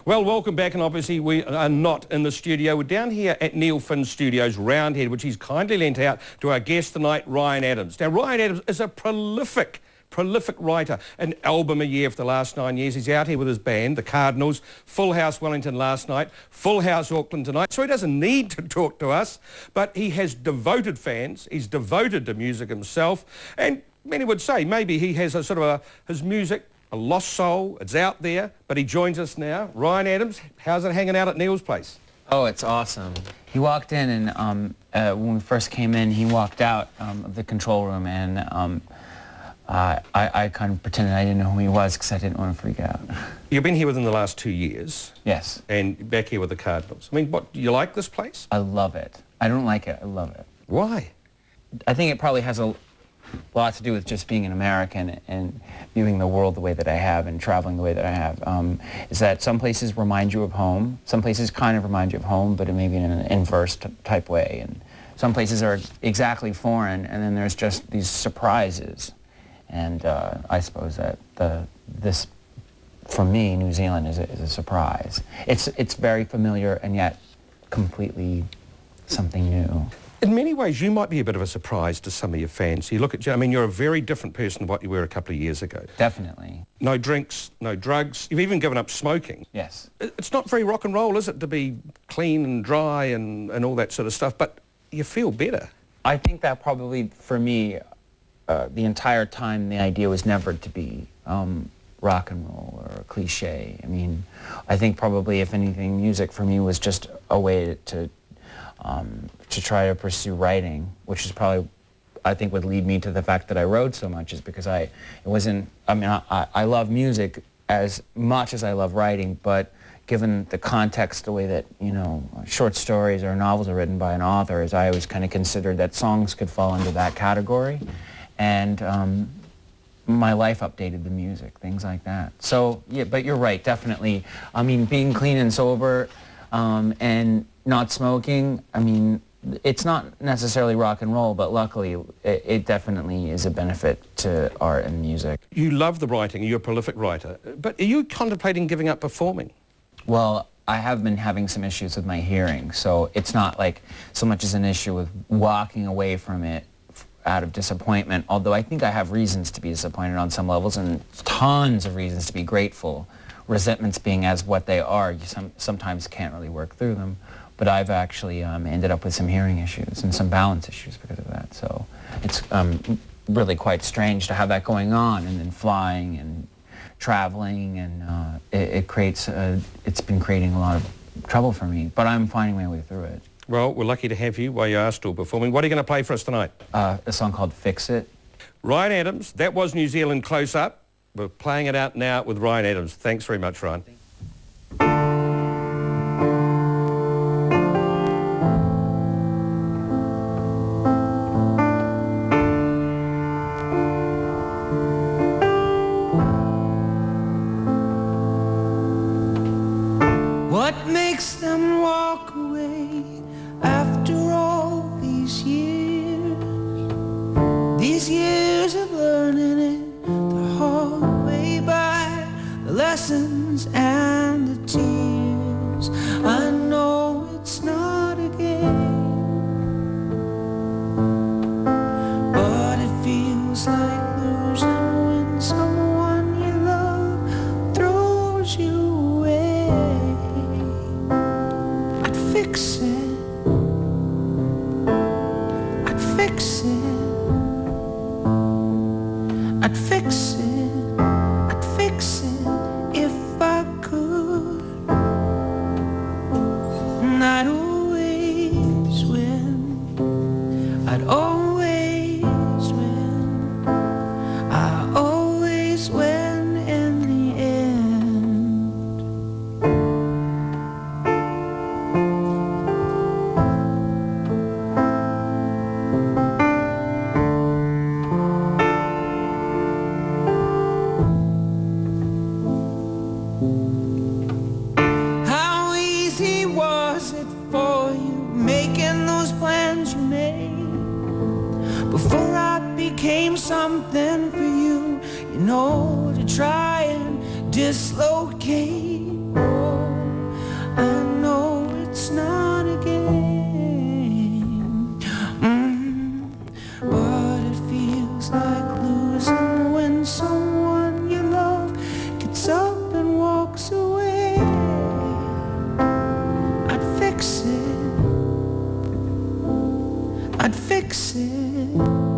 Well, welcome back, and obviously we are not in the studio. We're down here at Neil Finn Studios, Roundhead, which he's kindly lent out to our guest tonight, Ryan Adams. Now, Ryan Adams is a prolific writer, an album a year for the last 9 years. He's out here with his band, the Cardinals, Full House Wellington last night, Full House Auckland tonight, so he doesn't need to talk to us, but he has devoted fans, he's devoted to music himself, and many would say maybe he has a sort of his music, a lost soul, it's out there, but he joins us now. Ryan Adams, how's it hanging out at Neil's place? Oh, it's awesome. He walked in, and when we first came in, he walked out of the control room, and I kind of pretended I didn't know who he was because I didn't want to freak out. You've been here within the last 2 years. Yes. And back here with the Cardinals. I mean, what, do you like this place? I love it. I don't like it, I love it. Why? I think it probably has a lot to do with just being an American and viewing the world the way that I have and traveling the way that I have. Is that some places remind you of home, some places kind of remind you of home, but it may be in an inverse type way. And some places are exactly foreign, and then there's just these surprises. And I suppose that this, for me, New Zealand is a surprise. It's very familiar and yet completely something new. In many ways, you might be a bit of a surprise to some of your fans. You look at you, I mean, you're a very different person to what you were a couple of years ago. Definitely. No drinks, no drugs. You've even given up smoking. Yes. It's not very rock and roll, is it, to be clean and dry and all that sort of stuff, but you feel better. I think that probably, for me, the entire time, the idea was never to be rock and roll or a cliche. I mean, I think probably, if anything, music for me was just a way to try to pursue writing, which is probably, I think, would lead me to the fact that I wrote so much, is because I love music as much as I love writing, but given the context, the way that, you know, short stories or novels are written by an author, is I always kind of considered that songs could fall into that category. And my life updated the music, things like that. So, yeah, but you're right, definitely. I mean, being clean and sober and not smoking, I mean, it's not necessarily rock and roll, but luckily it definitely is a benefit to art and music. You love the writing, you're a prolific writer, but are you contemplating giving up performing? Well, I have been having some issues with my hearing, so it's not like so much as an issue with walking away from it out of disappointment, although I think I have reasons to be disappointed on some levels and tons of reasons to be grateful. Resentments being as what they are, you sometimes can't really work through them. But I've actually ended up with some hearing issues and some balance issues because of that. So it's really quite strange to have that going on, and then flying and traveling, and it's been creating a lot of trouble for me. But I'm finding my way through it. Well, we're lucky to have you while you are still performing. What are you going to play for us tonight? A song called Fix It. Ryan Adams, that was New Zealand Close-Up. We're playing it out now with Ryan Adams. Thanks very much, Ryan. What makes them walk away after all these years of learning it the hard way, by the lessons and the tears? I know it's not a game, but it feels like losing when someone you love throws you away. I'd fix it, I'd fix it, I'd fix it, I'd fix it if I could. And I'd always win, I'd always win, I always win in the end. How easy was it for you making those plans you made before I became something for you, you know, to try and dislocate? Oh. feelings like losing when someone you love gets up and walks away. I'd fix it. I'd fix it.